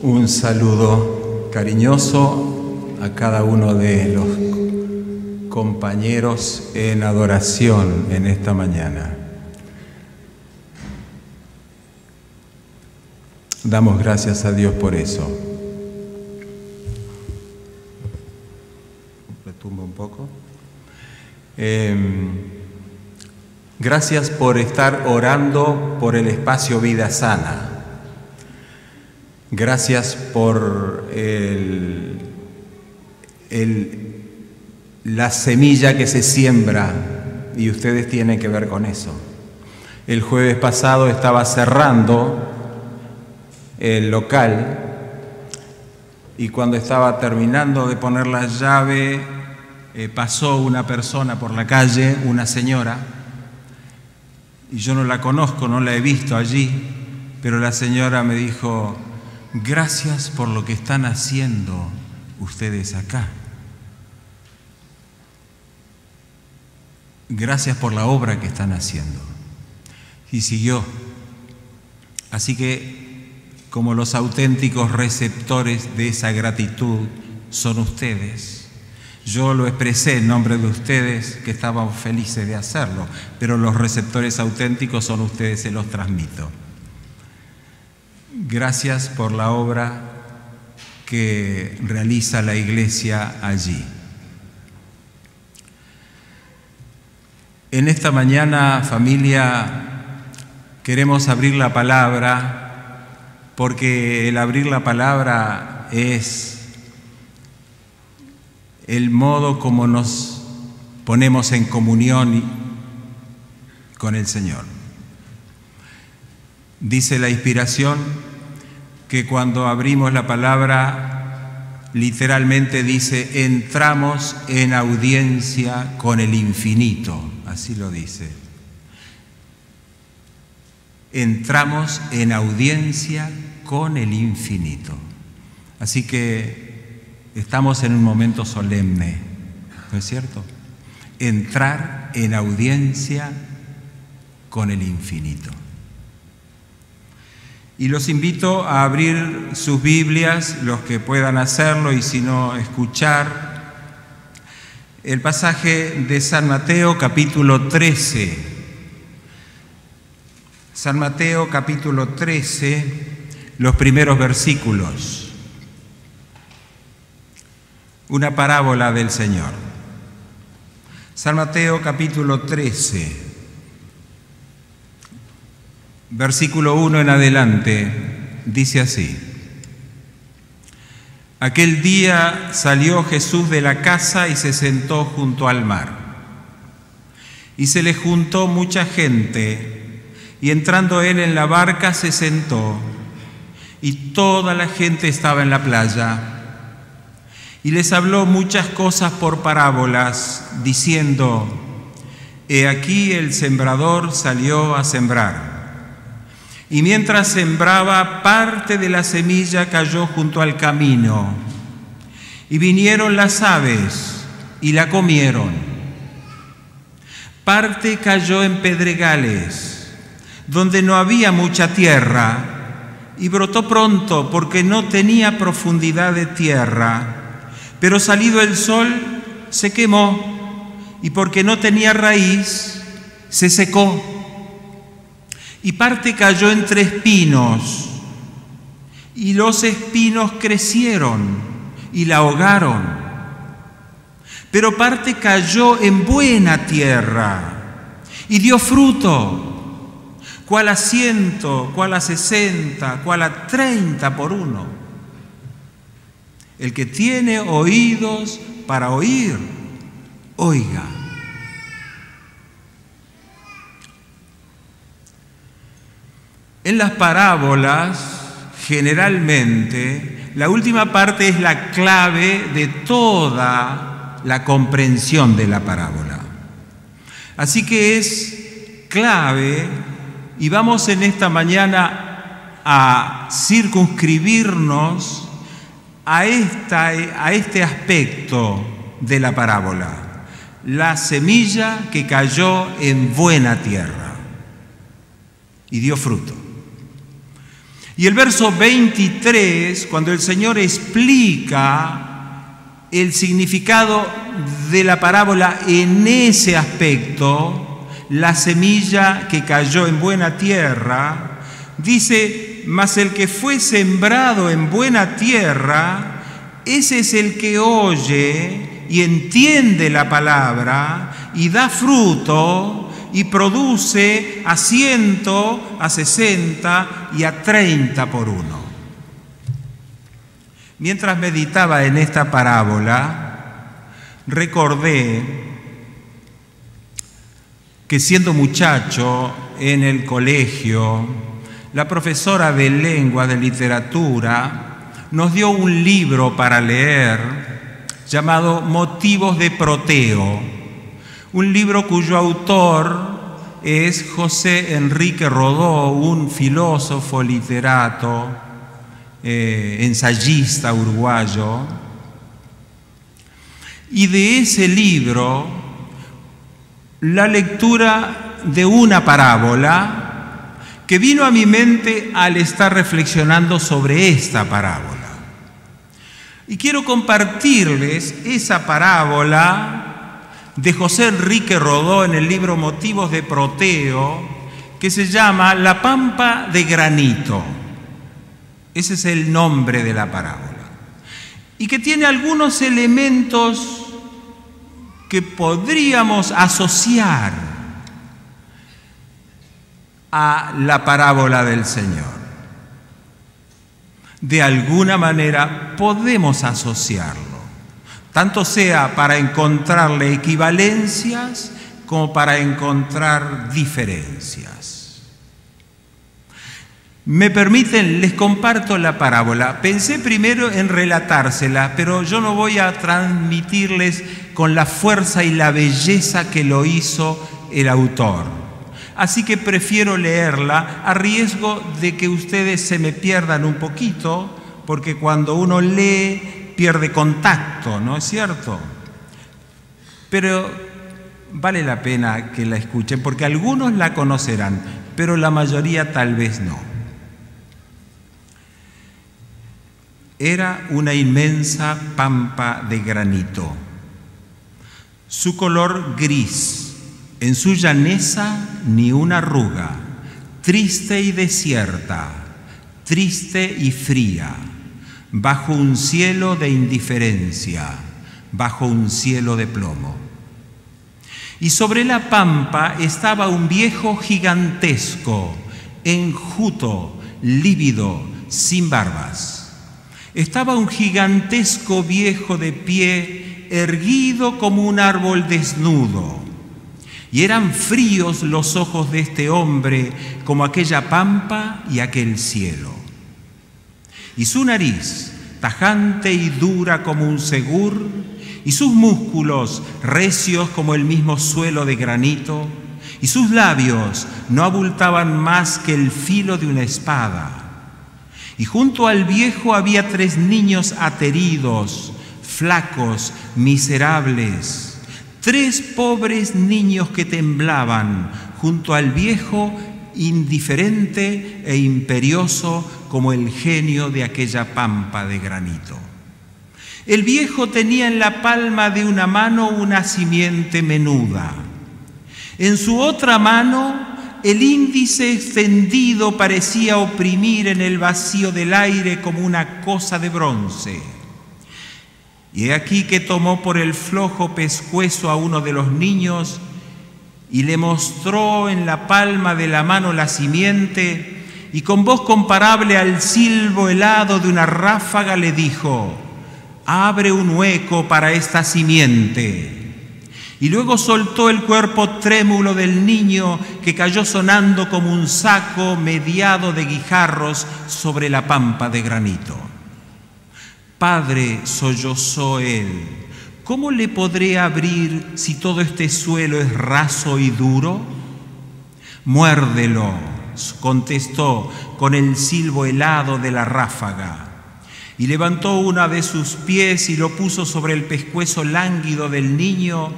Un saludo cariñoso a cada uno de los compañeros en adoración en esta mañana. Damos gracias a Dios por eso. Retumba un poco. Gracias por estar orando por el espacio Vida Sana. Gracias por la semilla que se siembra, y ustedes tienen que ver con eso. El jueves pasado estaba cerrando el local y cuando estaba terminando de poner la llave, pasó una persona por la calle, una señora, y yo no la conozco, no la he visto allí, pero la señora me dijo: gracias por lo que están haciendo ustedes acá. Gracias por la obra que están haciendo. Y siguió. Así que, como los auténticos receptores de esa gratitud son ustedes, yo lo expresé en nombre de ustedes, que estaban felices de hacerlo, pero los receptores auténticos son ustedes, se los transmito. Gracias por la obra que realiza la Iglesia allí. En esta mañana, familia, queremos abrir la palabra, porque el abrir la palabra es el modo como nos ponemos en comunión con el Señor. Dice la inspiración que cuando abrimos la palabra, literalmente dice: entramos en audiencia con el infinito. Así lo dice. Entramos en audiencia con el infinito. Así que estamos en un momento solemne, ¿no es cierto? Entrar en audiencia con el infinito. Y los invito a abrir sus Biblias, los que puedan hacerlo, y si no, escuchar el pasaje de San Mateo, capítulo 13. San Mateo, capítulo 13, los primeros versículos. Una parábola del Señor. San Mateo, capítulo 13, versículo 1 en adelante, dice así: aquel día salió Jesús de la casa y se sentó junto al mar. Y se le juntó mucha gente, y entrando él en la barca se sentó, y toda la gente estaba en la playa. Y les habló muchas cosas por parábolas, diciendo: he aquí el sembrador salió a sembrar. Y mientras sembraba, parte de la semilla cayó junto al camino, y vinieron las aves y la comieron. Parte cayó en pedregales, donde no había mucha tierra, y brotó pronto porque no tenía profundidad de tierra. Pero salido el sol, se quemó, y porque no tenía raíz, se secó. Y parte cayó entre espinos, y los espinos crecieron y la ahogaron. Pero parte cayó en buena tierra, y dio fruto, cuál a 100, cuál a 60, cuál a 30 por uno. El que tiene oídos para oír, oiga. En las parábolas, generalmente, la última parte es la clave de toda la comprensión de la parábola. Así que es clave, y vamos en esta mañana a circunscribirnos a este aspecto de la parábola: la semilla que cayó en buena tierra y dio fruto. Y el verso 23, cuando el Señor explica el significado de la parábola en ese aspecto, la semilla que cayó en buena tierra, dice: mas el que fue sembrado en buena tierra, ese es el que oye y entiende la palabra y da fruto y produce a 100, a 60 y a 30 por uno. Mientras meditaba en esta parábola, recordé que siendo muchacho en el colegio, la profesora de lengua, de literatura, nos dio un libro para leer llamado Motivos de Proteo, un libro cuyo autor es José Enrique Rodó, un filósofo, literato, ensayista uruguayo. Y de ese libro, la lectura de una parábola que vino a mi mente al estar reflexionando sobre esta parábola. Y quiero compartirles esa parábola de José Enrique Rodó en el libro Motivos de Proteo, que se llama La Pampa de Granito. Ese es el nombre de la parábola. Y que tiene algunos elementos que podríamos asociar a la parábola del Señor. De alguna manera podemos asociarlo, tanto sea para encontrarle equivalencias como para encontrar diferencias. Me permiten, les comparto la parábola. Pensé primero en relatársela, pero yo no voy a transmitirles con la fuerza y la belleza que lo hizo el autor. Así que prefiero leerla a riesgo de que ustedes se me pierdan un poquito, porque cuando uno lee pierde contacto, ¿no es cierto? Pero vale la pena que la escuchen, porque algunos la conocerán, pero la mayoría tal vez no. Era una inmensa pampa de granito, su color gris, en su llaneza ni una arruga, triste y desierta, triste y fría, bajo un cielo de indiferencia, bajo un cielo de plomo. Y sobre la pampa estaba un viejo gigantesco, enjuto, lívido, sin barbas. Estaba un gigantesco viejo de pie, erguido como un árbol desnudo. Y eran fríos los ojos de este hombre como aquella pampa y aquel cielo. Y su nariz, tajante y dura como un segur, y sus músculos, recios como el mismo suelo de granito, y sus labios no abultaban más que el filo de una espada. Y junto al viejo había 3 niños ateridos, flacos, miserables, 3 pobres niños que temblaban junto al viejo, indiferente e imperioso como el genio de aquella pampa de granito. El viejo tenía en la palma de una mano una simiente menuda. En su otra mano, el índice extendido parecía oprimir en el vacío del aire como una cosa de bronce. Y he aquí que tomó por el flojo pescuezo a uno de los niños y le mostró en la palma de la mano la simiente, y con voz comparable al silbo helado de una ráfaga le dijo: abre un hueco para esta simiente. Y luego soltó el cuerpo trémulo del niño, que cayó sonando como un saco mediado de guijarros sobre la pampa de granito. Padre, sollozó él, ¿cómo le podré abrir si todo este suelo es raso y duro? Muérdelo, contestó con el silbo helado de la ráfaga. Y levantó una de sus pies y lo puso sobre el pescuezo lánguido del niño,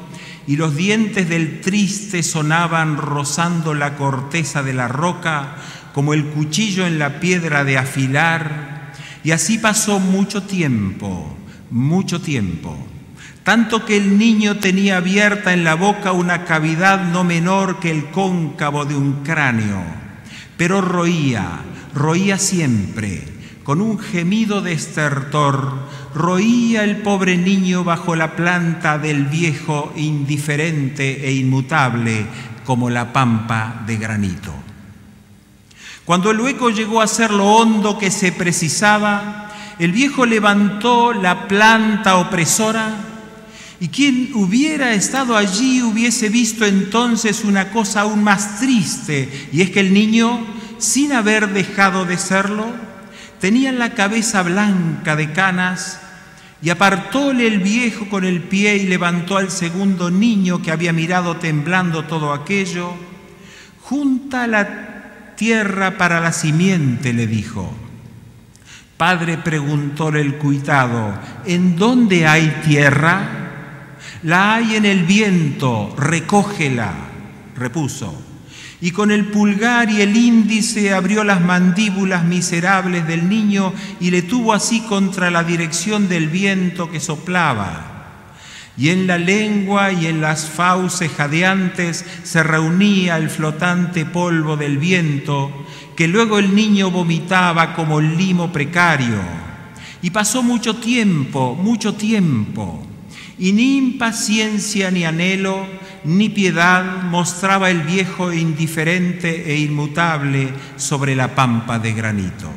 y los dientes del triste sonaban rozando la corteza de la roca, como el cuchillo en la piedra de afilar, y así pasó mucho tiempo, tanto que el niño tenía abierta en la boca una cavidad no menor que el cóncavo de un cráneo, pero roía siempre, con un gemido de estertor, roía el pobre niño bajo la planta del viejo indiferente e inmutable como la pampa de granito. Cuando el hueco llegó a ser lo hondo que se precisaba, el viejo levantó la planta opresora, y quien hubiera estado allí hubiese visto entonces una cosa aún más triste, y es que el niño, sin haber dejado de serlo, tenía la cabeza blanca de canas, y apartóle el viejo con el pie y levantó al segundo niño que había mirado temblando todo aquello. Junta la tierra para la simiente, le dijo. Padre, preguntóle el cuitado, ¿en dónde hay tierra? La hay en el viento, recógela, repuso. Y con el pulgar y el índice abrió las mandíbulas miserables del niño y le tuvo así contra la dirección del viento que soplaba. Y en la lengua y en las fauces jadeantes se reunía el flotante polvo del viento, que luego el niño vomitaba como limo precario. Y pasó mucho tiempo, y ni impaciencia ni anhelo, ni piedad mostraba el viejo indiferente e inmutable sobre la pampa de granito.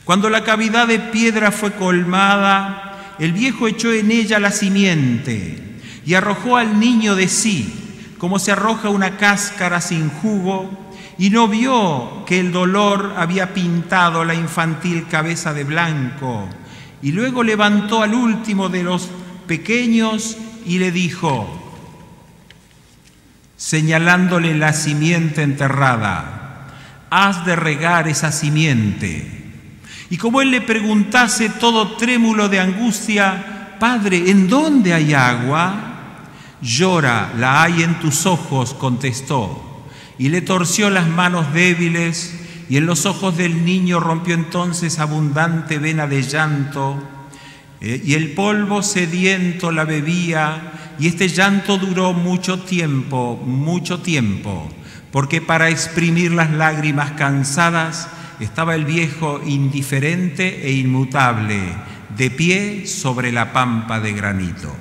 Cuando la cavidad de piedra fue colmada, el viejo echó en ella la simiente y arrojó al niño de sí, como se arroja una cáscara sin jugo, y no vio que el dolor había pintado la infantil cabeza de blanco, y luego levantó al último de los pequeños y le dijo, señalándole la simiente enterrada, has de regar esa simiente. Y como él le preguntase todo trémulo de angustia, Padre, ¿en dónde hay agua? Llora, la hay en tus ojos, contestó. Y le torció las manos débiles, y en los ojos del niño rompió entonces abundante vena de llanto, y el polvo sediento la bebía, y este llanto duró mucho tiempo, porque para exprimir las lágrimas cansadas estaba el viejo indiferente e inmutable, de pie sobre la pampa de granito.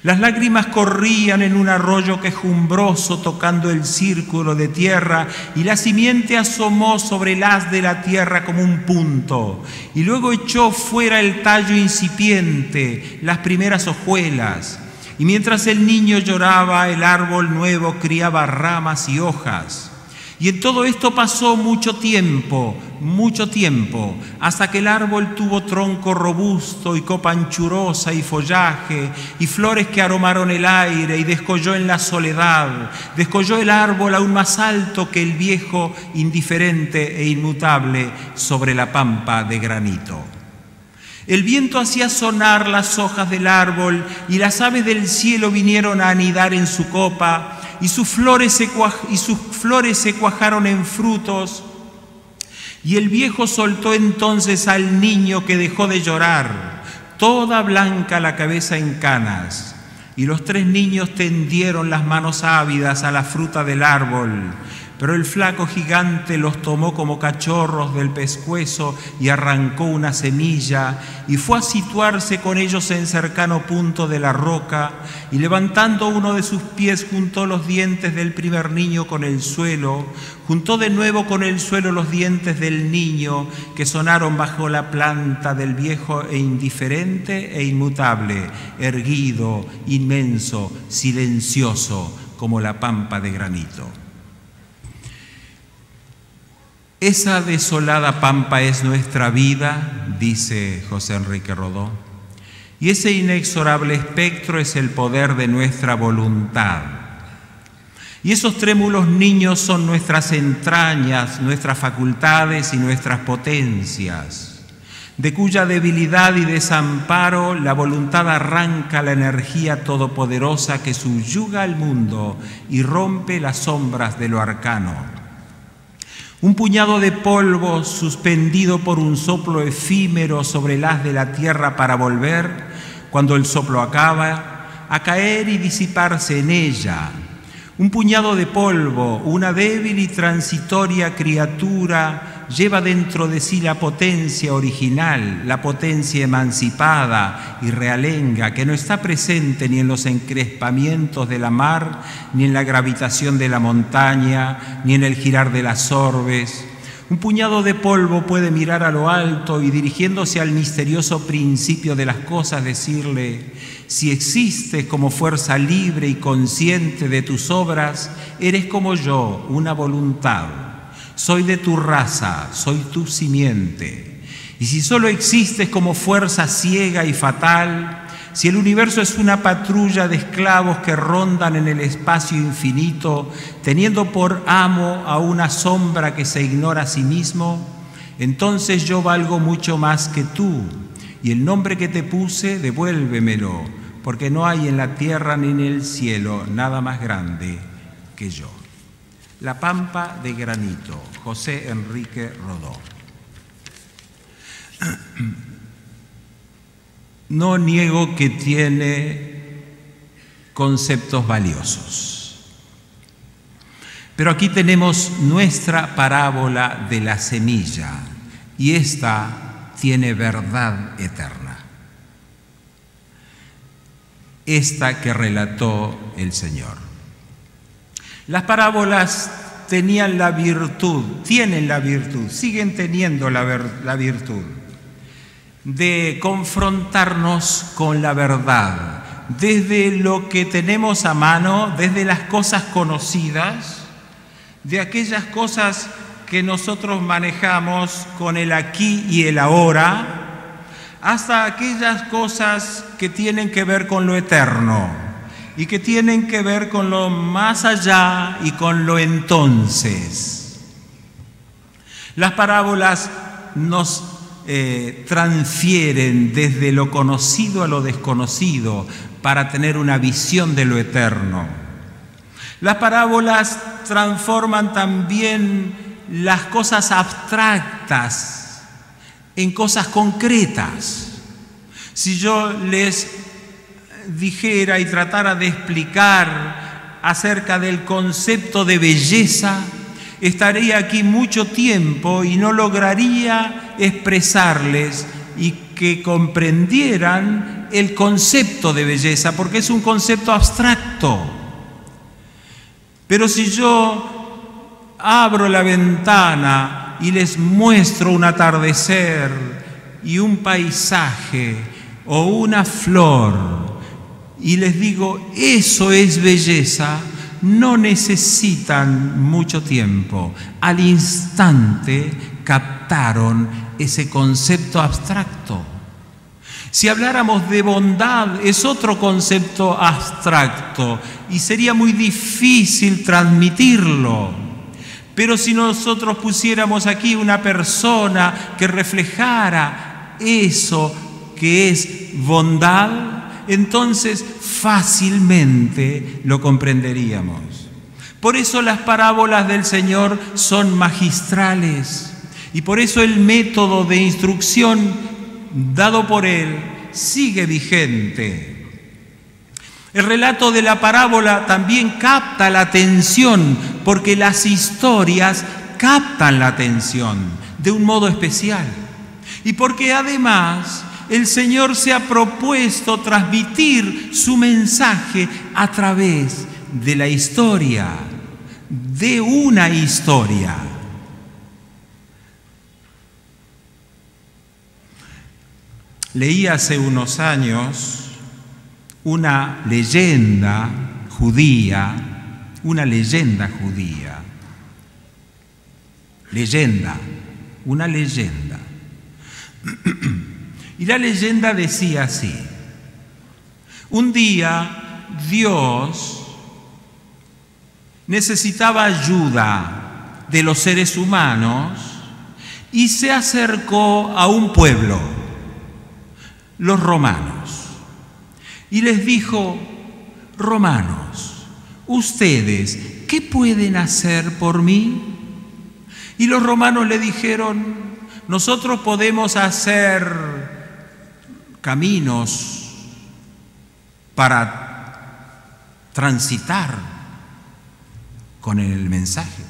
Las lágrimas corrían en un arroyo quejumbroso tocando el círculo de tierra, y la simiente asomó sobre el haz de la tierra como un punto, y luego echó fuera el tallo incipiente, las primeras hojuelas, y mientras el niño lloraba, el árbol nuevo criaba ramas y hojas. Y en todo esto pasó mucho tiempo, hasta que el árbol tuvo tronco robusto y copa anchurosa y follaje, y flores que aromaron el aire, y descolló en la soledad, descolló el árbol aún más alto que el viejo indiferente e inmutable sobre la pampa de granito. El viento hacía sonar las hojas del árbol, y las aves del cielo vinieron a anidar en su copa, y sus flores se cuajaron en frutos. Y el viejo soltó entonces al niño, que dejó de llorar, toda blanca la cabeza en canas. Y los tres niños tendieron las manos ávidas a la fruta del árbol, pero el flaco gigante los tomó como cachorros del pescuezo y arrancó una semilla y fue a situarse con ellos en cercano punto de la roca, y levantando uno de sus pies juntó los dientes del primer niño con el suelo, juntó de nuevo con el suelo los dientes del niño, que sonaron bajo la planta del viejo e indiferente e inmutable, erguido, inmenso, silencioso como la pampa de granito. Esa desolada pampa es nuestra vida, dice José Enrique Rodó, y ese inexorable espectro es el poder de nuestra voluntad. Y esos trémulos niños son nuestras entrañas, nuestras facultades y nuestras potencias, de cuya debilidad y desamparo la voluntad arranca la energía todopoderosa que subyuga al mundo y rompe las sombras de lo arcano. Un puñado de polvo suspendido por un soplo efímero sobre el haz de la tierra para volver, cuando el soplo acaba, a caer y disiparse en ella. Un puñado de polvo, una débil y transitoria criatura, lleva dentro de sí la potencia original, la potencia emancipada y realenga, que no está presente ni en los encrespamientos de la mar, ni en la gravitación de la montaña, ni en el girar de las orbes. Un puñado de polvo puede mirar a lo alto y, dirigiéndose al misterioso principio de las cosas, decirle: si existes como fuerza libre y consciente de tus obras, eres como yo, una voluntad. Soy de tu raza, soy tu simiente. Y si solo existes como fuerza ciega y fatal, si el universo es una patrulla de esclavos que rondan en el espacio infinito, teniendo por amo a una sombra que se ignora a sí mismo, entonces yo valgo mucho más que tú, y el nombre que te puse, devuélvemelo, porque no hay en la tierra ni en el cielo nada más grande que yo. La Pampa de Granito, José Enrique Rodó. No niego que tiene conceptos valiosos, pero aquí tenemos nuestra parábola de la semilla, y esta tiene verdad eterna. Esta que relató el Señor. Las parábolas tenían la virtud, tienen la virtud, siguen teniendo la virtud de confrontarnos con la verdad, desde lo que tenemos a mano, desde las cosas conocidas, de aquellas cosas que nosotros manejamos con el aquí y el ahora, hasta aquellas cosas que tienen que ver con lo eterno y que tienen que ver con lo más allá y con lo entonces. Las parábolas nos transfieren desde lo conocido a lo desconocido para tener una visión de lo eterno. Las parábolas transforman también las cosas abstractas en cosas concretas. Si yo les dijera y tratara de explicar acerca del concepto de belleza, estaría aquí mucho tiempo y no lograría expresarles y que comprendieran el concepto de belleza, porque es un concepto abstracto. Pero si yo abro la ventana y les muestro un atardecer y un paisaje o una flor y les digo, eso es belleza, no necesitan mucho tiempo. Al instante captaron ese concepto abstracto. Si habláramos de bondad, es otro concepto abstracto y sería muy difícil transmitirlo. Pero si nosotros pusiéramos aquí una persona que reflejara eso que es bondad, entonces fácilmente lo comprenderíamos. Por eso las parábolas del Señor son magistrales y por eso el método de instrucción dado por Él sigue vigente. El relato de la parábola también capta la atención, porque las historias captan la atención de un modo especial. Y porque además el Señor se ha propuesto transmitir su mensaje a través de la historia, de una historia. Leí hace unos años una leyenda judía, una leyenda. Y la leyenda decía así: un día Dios necesitaba ayuda de los seres humanos y se acercó a un pueblo, los romanos, y les dijo: romanos, ¿ustedes qué pueden hacer por mí? Y los romanos le dijeron: nosotros podemos hacer caminos para transitar con el mensaje.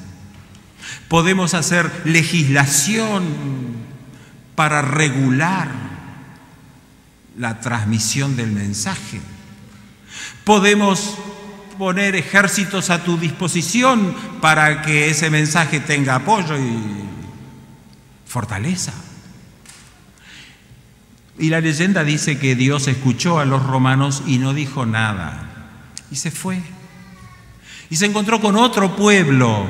Podemos hacer legislación para regular la transmisión del mensaje. Podemos poner ejércitos a tu disposición para que ese mensaje tenga apoyo y fortaleza. Y la leyenda dice que Dios escuchó a los romanos y no dijo nada. Y se fue. Y se encontró con otro pueblo,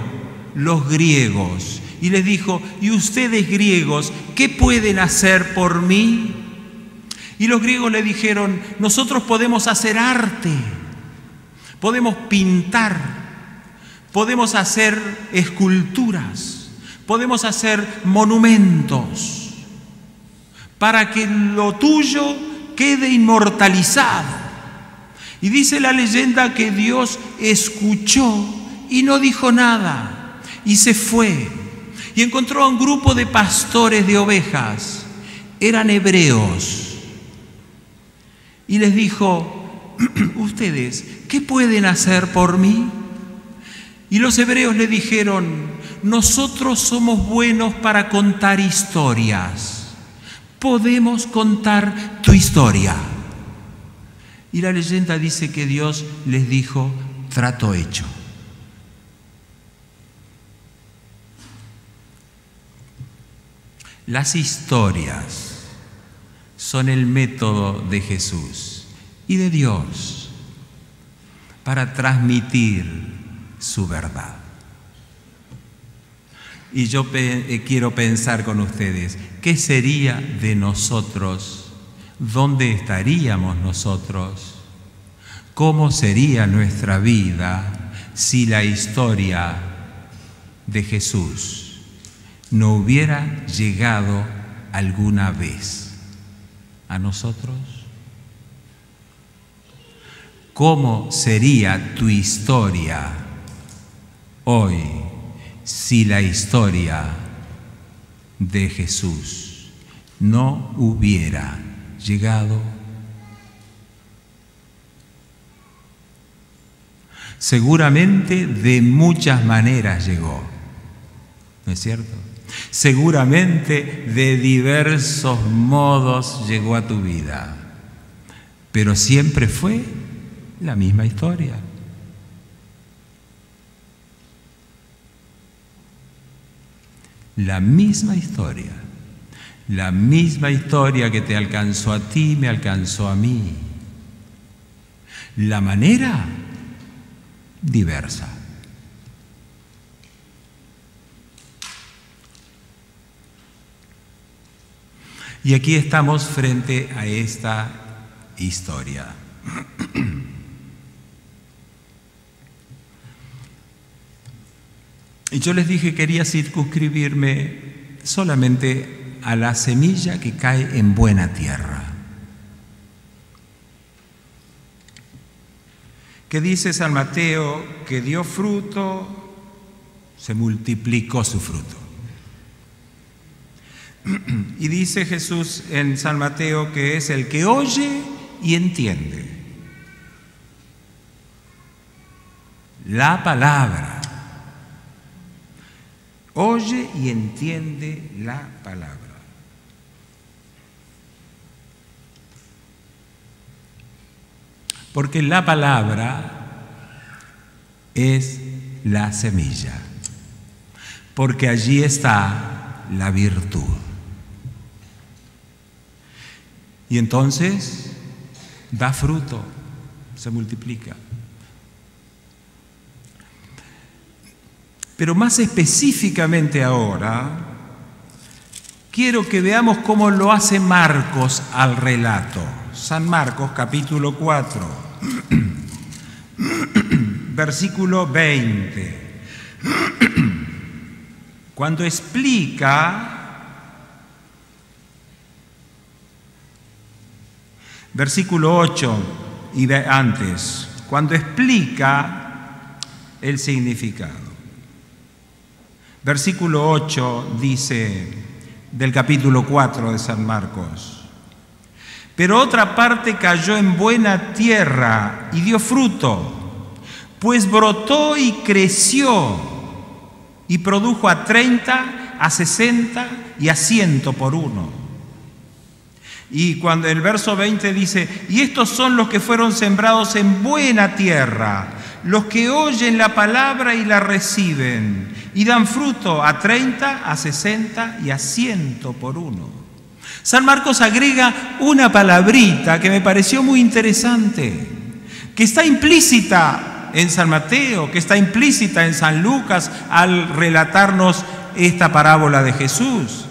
los griegos. Y les dijo: ¿y ustedes griegos qué pueden hacer por mí? Y los griegos le dijeron: nosotros podemos hacer arte, podemos pintar, podemos hacer esculturas, podemos hacer monumentos, para que lo tuyo quede inmortalizado. Y dice la leyenda que Dios escuchó y no dijo nada, y se fue. Y encontró a un grupo de pastores de ovejas, eran hebreos, y les dijo: ¿ustedes qué pueden hacer por mí? Y los hebreos le dijeron: nosotros somos buenos para contar historias, podemos contar tu historia. Y la leyenda dice que Dios les dijo: trato hecho. Las historias son el método de Jesús y de Dios para transmitir su verdad. Y yo quiero pensar con ustedes: ¿qué sería de nosotros? ¿Dónde estaríamos nosotros? ¿Cómo sería nuestra vida si la historia de Jesús no hubiera llegado alguna vez a nosotros? ¿Cómo sería tu historia hoy si la historia de Jesús no hubiera llegado? Seguramente de muchas maneras llegó, ¿no es cierto? Seguramente de diversos modos llegó a tu vida, pero siempre fue la misma historia. La misma historia. La misma historia que te alcanzó a ti, me alcanzó a mí. La manera, diversa. Y aquí estamos frente a esta historia. Y yo les dije que quería circunscribirme solamente a la semilla que cae en buena tierra. Que dice San Mateo que dio fruto, se multiplicó su fruto. Y dice Jesús en San Mateo que es el que oye y entiende la palabra. Oye y entiende la palabra. Porque la palabra es la semilla. Porque allí está la virtud. Y entonces da fruto, se multiplica. Pero más específicamente ahora, quiero que veamos cómo lo hace Marcos al relato. San Marcos, capítulo 4, versículo 20. Cuando explica, versículo 8 y de antes, cuando explica el significado. Versículo 8 dice del capítulo 4 de San Marcos: pero otra parte cayó en buena tierra y dio fruto, pues brotó y creció y produjo a 30, a 60 y a 100 por uno. Y cuando el verso 20 dice: y estos son los que fueron sembrados en buena tierra, los que oyen la palabra y la reciben, y dan fruto a 30, a 60 y a 100 por uno. San Marcos agrega una palabrita que me pareció muy interesante, que está implícita en San Mateo, que está implícita en San Lucas al relatarnos esta parábola de Jesús,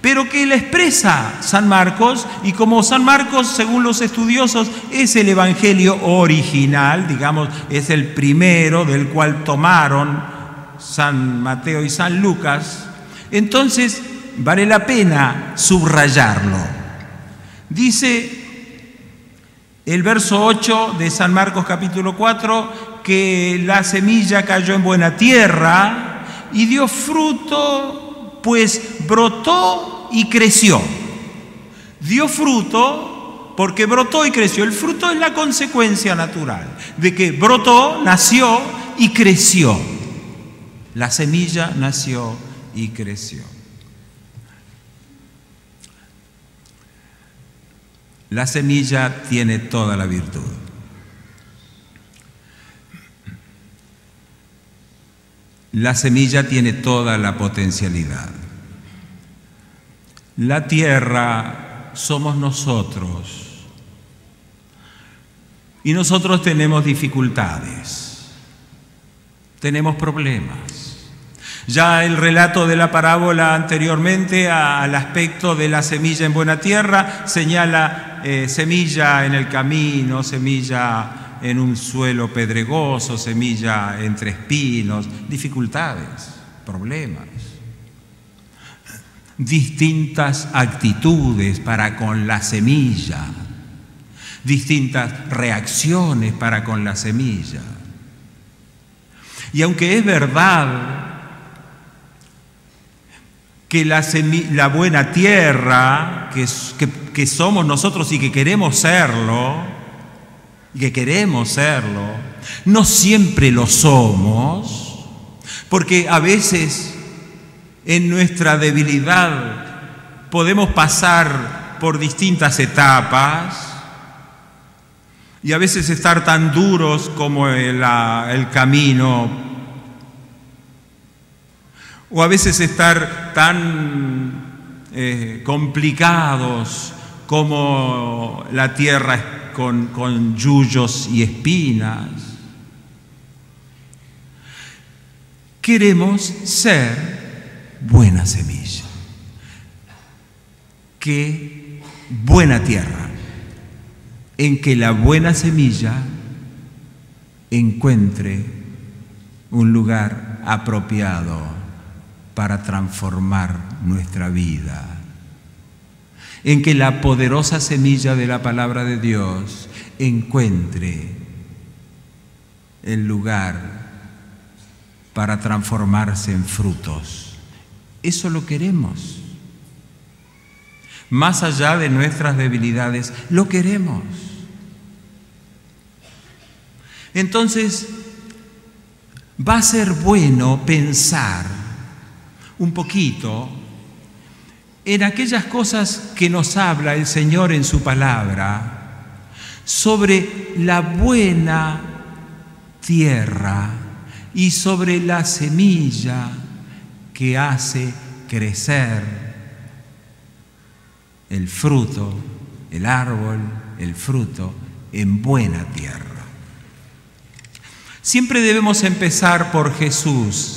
pero que la expresa San Marcos, y como San Marcos, según los estudiosos, es el evangelio original, digamos, es el primero del cual tomaron San Mateo y San Lucas, entonces vale la pena subrayarlo. Dice el verso 8 de San Marcos capítulo 4 que la semilla cayó en buena tierra y dio fruto, pues brotó y creció. Dio fruto porque brotó y creció. El fruto es la consecuencia natural de que brotó, nació y creció. La semilla nació y creció. La semilla tiene toda la virtud. La semilla tiene toda la potencialidad. La tierra somos nosotros. Y nosotros tenemos dificultades, tenemos problemas. Ya el relato de la parábola anteriormente al aspecto de la semilla en buena tierra señala semilla en el camino, semilla en un suelo pedregoso, semilla entre espinos, dificultades, problemas. Distintas actitudes para con la semilla, distintas reacciones para con la semilla. Y aunque es verdad que la buena tierra, que somos nosotros y que queremos serlo, no siempre lo somos, porque a veces en nuestra debilidad podemos pasar por distintas etapas y a veces estar tan duros como el camino, o a veces estar tan complicados como la tierra con yuyos y espinas. Queremos ser buena semilla. Qué buena tierra en que la buena semilla encuentre un lugar apropiado para transformar nuestra vida, en que la poderosa semilla de la palabra de Dios encuentre el lugar para transformarse en frutos. Eso lo queremos. Más allá de nuestras debilidades, lo queremos. Entonces, va a ser bueno pensar un poquito en aquellas cosas que nos habla el Señor en su palabra sobre la buena tierra y sobre la semilla que hace crecer el fruto, el árbol, el fruto en buena tierra. Siempre debemos empezar por Jesús,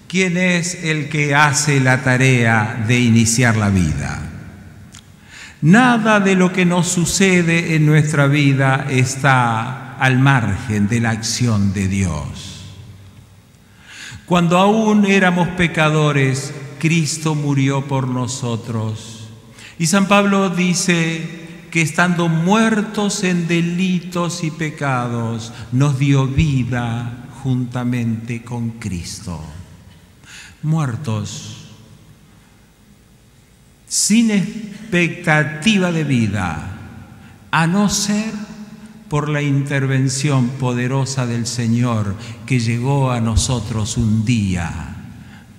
quien es el que hace la tarea de iniciar la vida. Nada de lo que nos sucede en nuestra vida está al margen de la acción de Dios. Cuando aún éramos pecadores, Cristo murió por nosotros. Y San Pablo dice que estando muertos en delitos y pecados, nos dio vida juntamente con Cristo. muertos, sin expectativa de vida, a no ser por la intervención poderosa del Señor que llegó a nosotros un día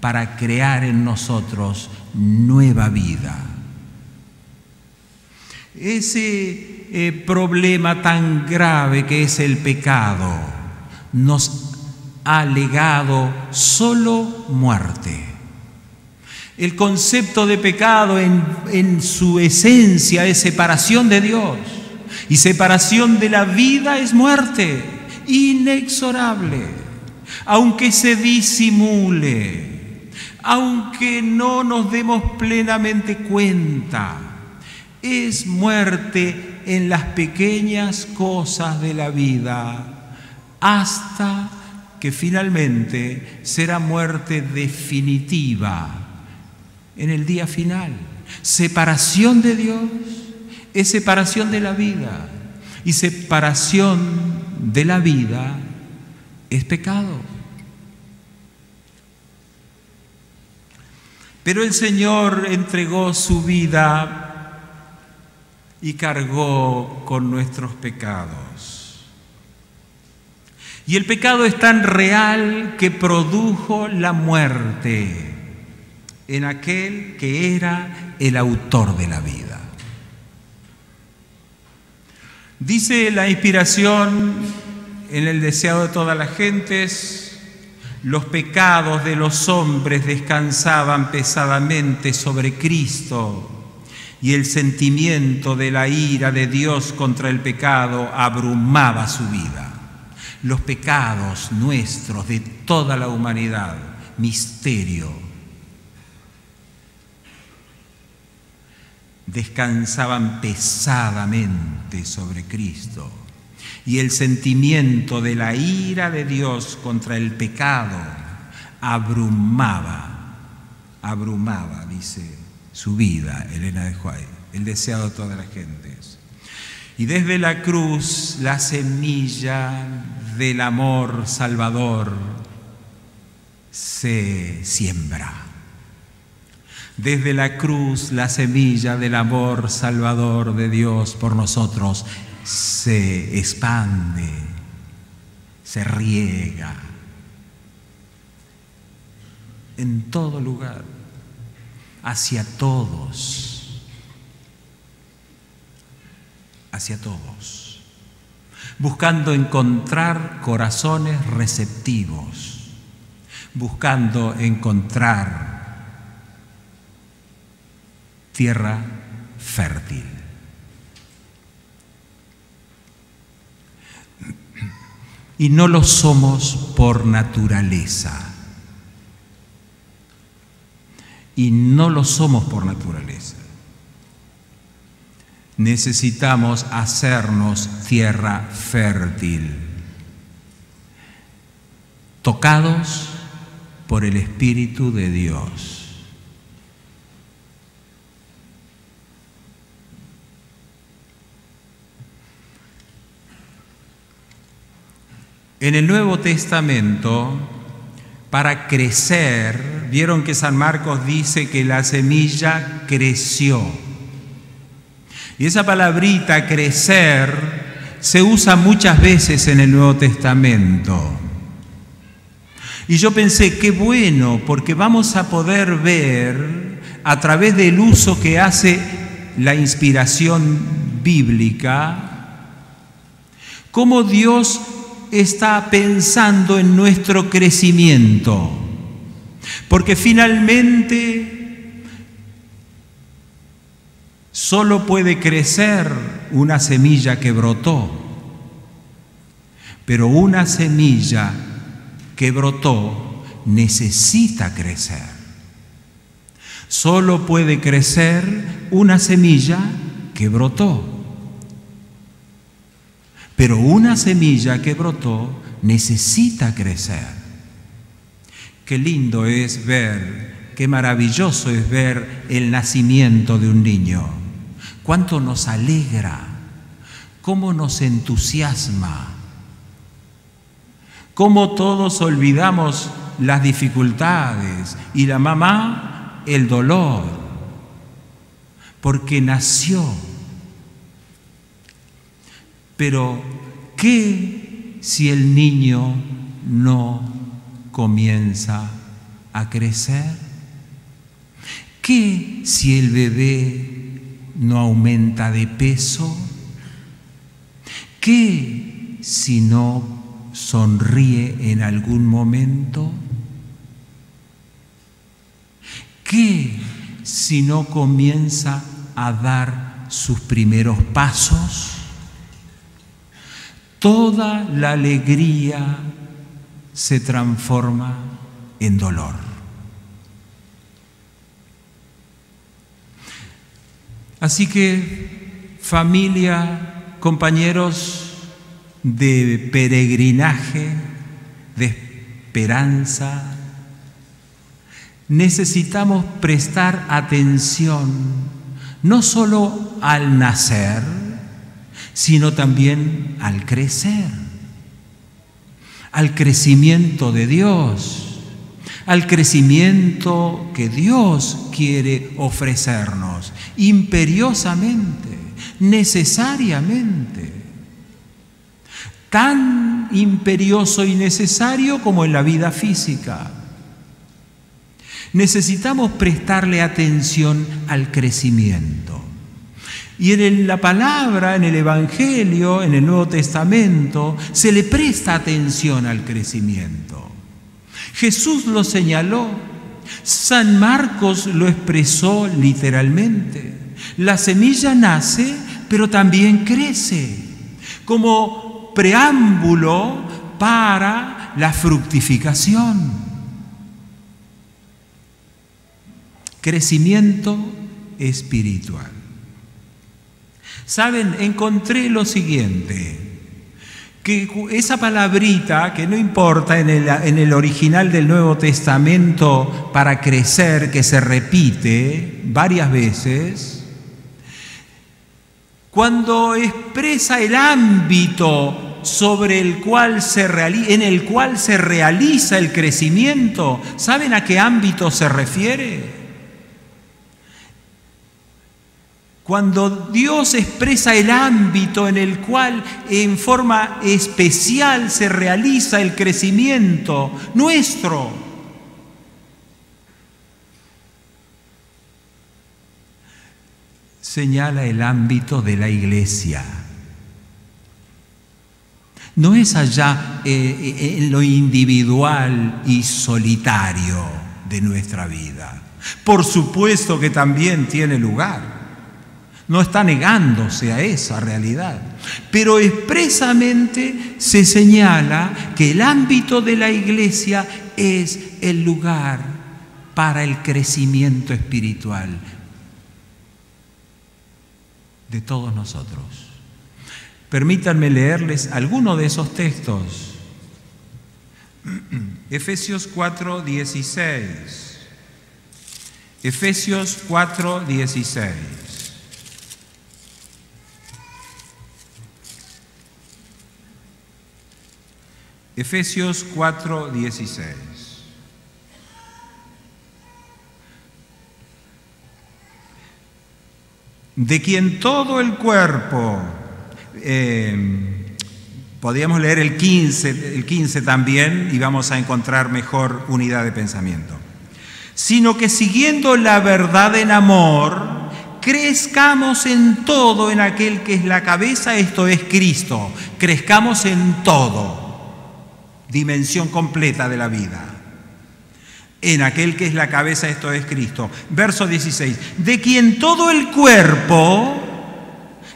para crear en nosotros nueva vida. Ese problema tan grave que es el pecado nos ha legado solo muerte. El concepto de pecado en su esencia es separación de Dios, y separación de la vida es muerte, inexorable. Aunque se disimule, aunque no nos demos plenamente cuenta, es muerte en las pequeñas cosas de la vida, hasta que finalmente será muerte definitiva en el día final. Separación de Dios es separación de la vida, y separación de la vida es pecado. Pero el Señor entregó su vida y cargó con nuestros pecados. Y el pecado es tan real que produjo la muerte en aquel que era el autor de la vida. Dice la inspiración en el deseado de todas las gentes: los pecados de los hombres descansaban pesadamente sobre Cristo, y el sentimiento de la ira de Dios contra el pecado abrumaba su vida. Los pecados nuestros, de toda la humanidad, misterio, descansaban pesadamente sobre Cristo, y el sentimiento de la ira de Dios contra el pecado abrumaba, dice, su vida, Elena de White, el deseado de todas las gentes. Y desde la cruz, la semilla del amor salvador se siembra. Desde la cruz, la semilla del amor salvador de Dios por nosotros se expande, se riega en todo lugar, hacia todos, buscando encontrar corazones receptivos, buscando encontrar tierra fértil. Y no lo somos por naturaleza. Necesitamos hacernos tierra fértil, tocados por el Espíritu de Dios. En el Nuevo Testamento, para crecer, vieron que San Marcos dice que la semilla creció. Y esa palabrita crecer se usa muchas veces en el Nuevo Testamento. Y yo pensé, qué bueno, porque vamos a poder ver a través del uso que hace la inspiración bíblica, cómo Dios está pensando en nuestro crecimiento, porque finalmente solo puede crecer una semilla que brotó, pero una semilla que brotó necesita crecer. Solo puede crecer una semilla que brotó. Pero una semilla que brotó necesita crecer. Qué lindo es ver, qué maravilloso es ver el nacimiento de un niño. Cuánto nos alegra, cómo nos entusiasma, cómo todos olvidamos las dificultades y la mamá el dolor, porque nació. Pero, ¿qué si el niño no comienza a crecer? ¿Qué si el bebé no aumenta de peso? ¿Qué si no sonríe en algún momento? ¿Qué si no comienza a dar sus primeros pasos? Toda la alegría se transforma en dolor. Así que, familia, compañeros de peregrinaje, de esperanza, necesitamos prestar atención no solo al nacer, sino también al crecer, al crecimiento de Dios, al crecimiento que Dios quiere ofrecernos imperiosamente, necesariamente, tan imperioso y necesario como en la vida física. Necesitamos prestarle atención al crecimiento. Y en la palabra, en el Evangelio, en el Nuevo Testamento, se le presta atención al crecimiento. Jesús lo señaló, San Marcos lo expresó literalmente. La semilla nace, pero también crece, como preámbulo para la fructificación. Crecimiento espiritual. ¿Saben? Encontré lo siguiente, que esa palabrita, que no importa en el original del Nuevo Testamento para crecer, que se repite varias veces, cuando expresa el ámbito sobre el cual en el cual se realiza el crecimiento, ¿saben a qué ámbito se refiere? Cuando Dios expresa el ámbito en el cual en forma especial se realiza el crecimiento nuestro, señala el ámbito de la Iglesia. No es allá en lo individual y solitario de nuestra vida. Por supuesto que también tiene lugar. No está negándose a esa realidad, pero expresamente se señala que el ámbito de la Iglesia es el lugar para el crecimiento espiritual de todos nosotros. Permítanme leerles alguno de esos textos. Efesios 4:16. Efesios 4:16. Efesios 4:16. De quien todo el cuerpo, podríamos leer el 15 también y vamos a encontrar mejor unidad de pensamiento. Sino que siguiendo la verdad en amor, crezcamos en todo en aquel que es la cabeza, esto es Cristo. Crezcamos en todo. Dimensión completa de la vida. En aquel que es la cabeza, esto es Cristo. Verso 16. De quien todo el cuerpo,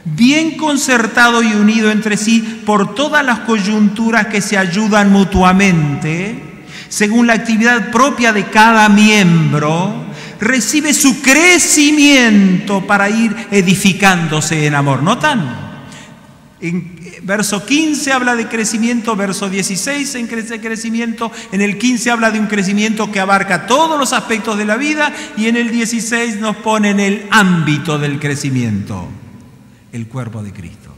bien concertado y unido entre sí por todas las coyunturas que se ayudan mutuamente, según la actividad propia de cada miembro, recibe su crecimiento para ir edificándose en amor. ¿Notan? En verso 15 habla de crecimiento, verso 16 en crecimiento, en el 15 habla de un crecimiento que abarca todos los aspectos de la vida y en el 16 nos pone en el ámbito del crecimiento, el cuerpo de Cristo.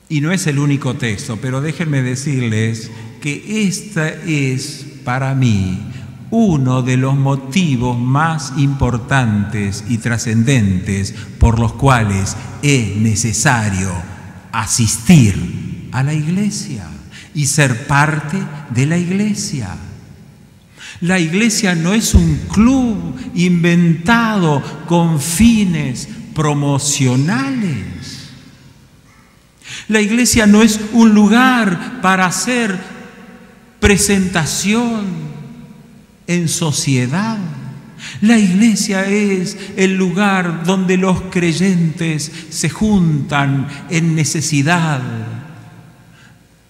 Y no es el único texto, pero déjenme decirles que este es para mí uno de los motivos más importantes y trascendentes por los cuales es necesario asistir a la iglesia y ser parte de la iglesia. La iglesia no es un club inventado con fines promocionales. La iglesia no es un lugar para hacer presentación en sociedad. La iglesia es el lugar donde los creyentes se juntan en necesidad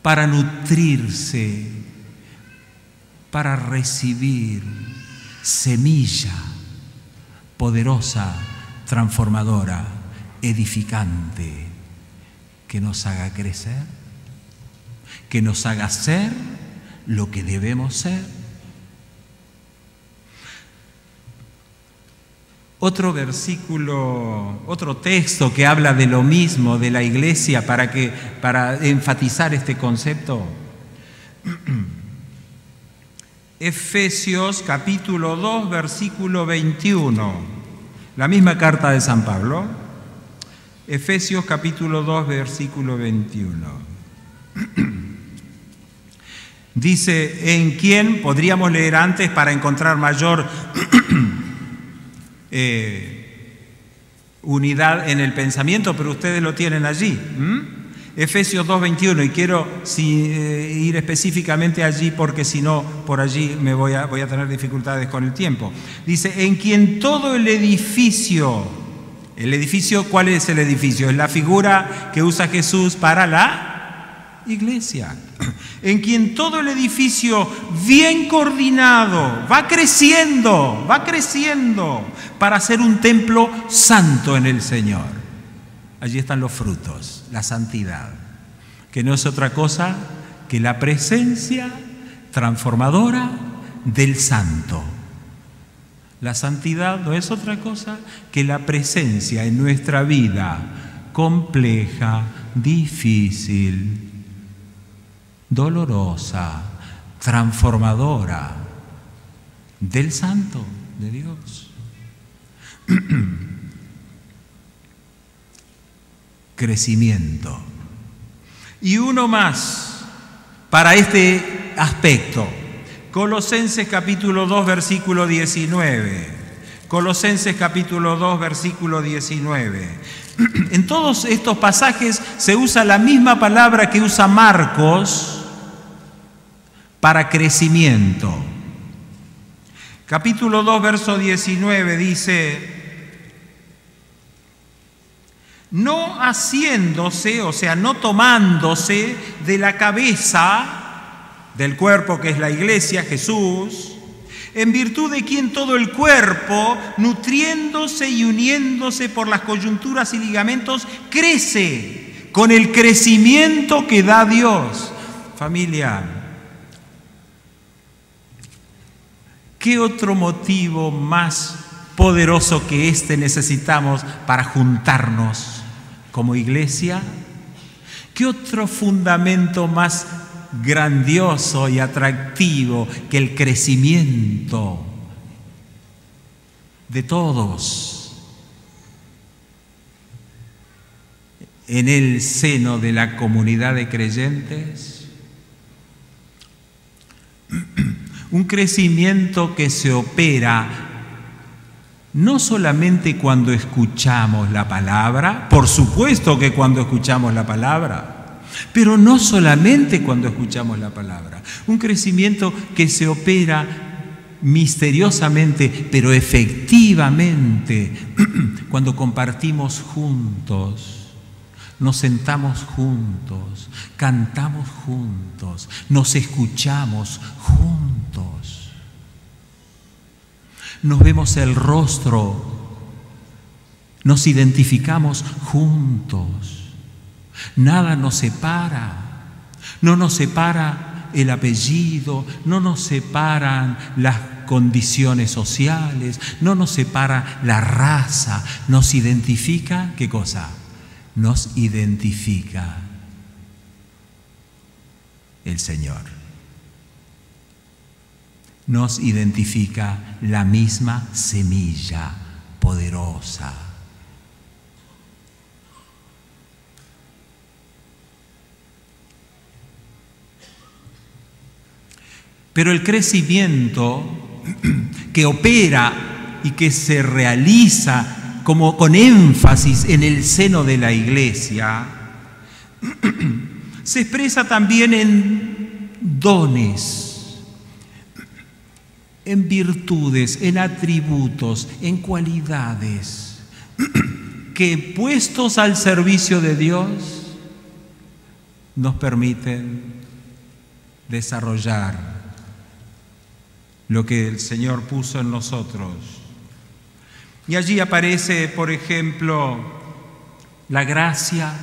para nutrirse, para recibir semilla poderosa, transformadora, edificante, que nos haga crecer, que nos haga ser lo que debemos ser. Otro versículo, otro texto que habla de lo mismo de la iglesia para enfatizar este concepto. Efesios capítulo 2, versículo 21. La misma carta de San Pablo. Efesios capítulo 2, versículo 21. Dice, en quien podríamos leer antes para encontrar mayor unidad en el pensamiento, pero ustedes lo tienen allí. Efesios 2:21, y quiero ir específicamente allí porque si no, por allí voy a tener dificultades con el tiempo. Dice, en quien todo el edificio, ¿cuál es el edificio? Es la figura que usa Jesús para la iglesia. En quien todo el edificio bien coordinado va creciendo para ser un templo santo en el Señor. Allí están los frutos, la santidad, que no es otra cosa que la presencia transformadora del santo. La santidad no es otra cosa que la presencia en nuestra vida compleja, difícil, dolorosa, transformadora del santo, de Dios. Crecimiento. Y uno más para este aspecto. Colosenses capítulo 2, versículo 19. Colosenses capítulo 2, versículo 19. En todos estos pasajes se usa la misma palabra que usa Marcos para crecimiento. Capítulo 2, verso 19 dice, no haciéndose, o sea, no tomándose de la cabeza del cuerpo que es la iglesia, Jesús, en virtud de quien todo el cuerpo, nutriéndose y uniéndose por las coyunturas y ligamentos, crece con el crecimiento que da Dios. Familia, ¿qué otro motivo más poderoso que este necesitamos para juntarnos como iglesia? ¿Qué otro fundamento más grandioso y atractivo que el crecimiento de todos en el seno de la comunidad de creyentes? Un crecimiento que se opera no solamente cuando escuchamos la palabra, por supuesto que cuando escuchamos la palabra, pero no solamente cuando escuchamos la palabra. Un crecimiento que se opera misteriosamente, pero efectivamente, cuando compartimos juntos, nos sentamos juntos, cantamos juntos, nos escuchamos juntos. Nos vemos el rostro, nos identificamos juntos. Nada nos separa, no nos separa el apellido, no nos separan las condiciones sociales, no nos separa la raza, nos identifica, ¿qué cosa? Nos identifica el Señor. Nos identifica la misma semilla poderosa. Pero el crecimiento que opera y que se realiza como con énfasis en el seno de la Iglesia se expresa también en dones, en virtudes, en atributos, en cualidades que, puestos al servicio de Dios, nos permiten desarrollar lo que el Señor puso en nosotros. Y allí aparece, por ejemplo, la gracia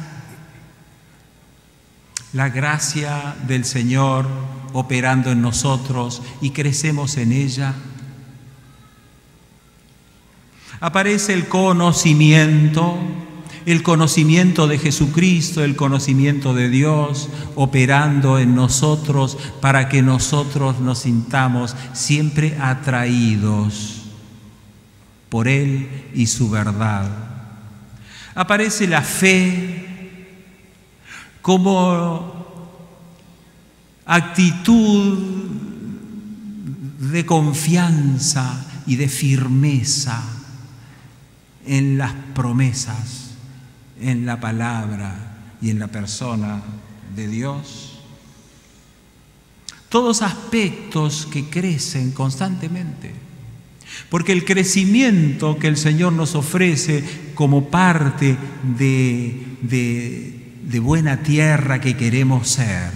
del Señor operando en nosotros y crecemos en ella. Aparece el conocimiento de Jesucristo, el conocimiento de Dios operando en nosotros para que nosotros nos sintamos siempre atraídos por Él y su verdad. Aparece la fe como actitud de confianza y de firmeza en las promesas, en la palabra y en la persona de Dios. Todos aspectos que crecen constantemente, porque el crecimiento que el Señor nos ofrece como parte de buena tierra que queremos ser,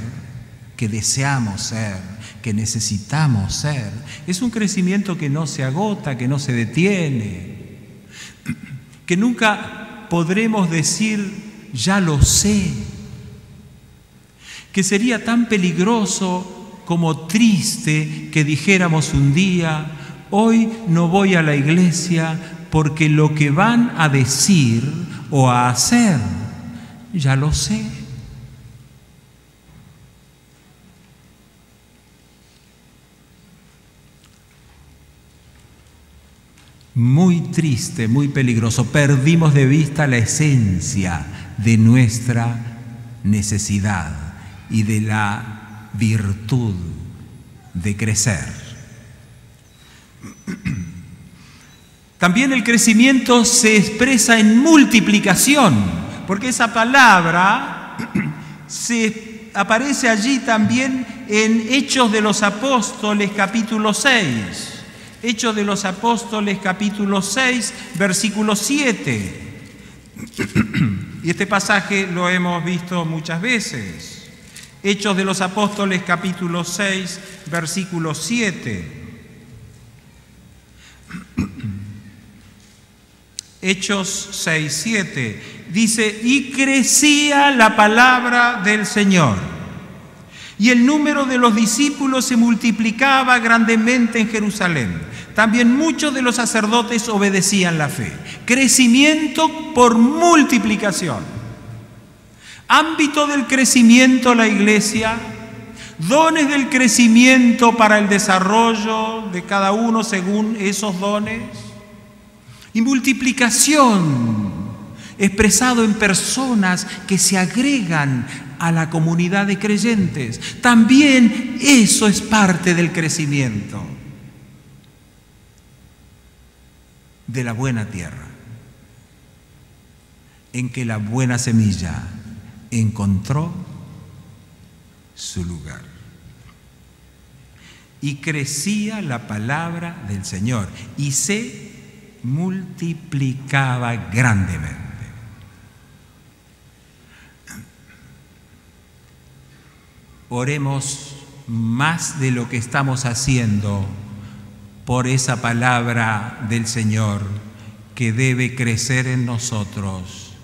que deseamos ser, que necesitamos ser, es un crecimiento que no se agota, que no se detiene, que nunca podremos decir, ya lo sé, que sería tan peligroso como triste que dijéramos un día, hoy no voy a la iglesia porque lo que van a decir o a hacer, ya lo sé. Muy triste, muy peligroso. Perdimos de vista la esencia de nuestra necesidad y de la virtud de crecer. También el crecimiento se expresa en multiplicación, porque esa palabra aparece allí también en Hechos de los Apóstoles, capítulo 6. Hechos de los Apóstoles, capítulo 6, versículo 7. Y este pasaje lo hemos visto muchas veces. Hechos de los Apóstoles, capítulo 6, versículo 7. Hechos 6, 7. Dice, y crecía la palabra del Señor, y el número de los discípulos se multiplicaba grandemente en Jerusalén. También muchos de los sacerdotes obedecían la fe. Crecimiento por multiplicación. Ámbito del crecimiento la iglesia, dones del crecimiento para el desarrollo de cada uno según esos dones, y multiplicación expresado en personas que se agregan a la comunidad de creyentes. También eso es parte del crecimiento de la buena tierra, en que la buena semilla encontró su lugar. Y crecía la palabra del Señor y se multiplicaba grandemente. Oremos más de lo que estamos haciendo por esa palabra del Señor que debe crecer en nosotros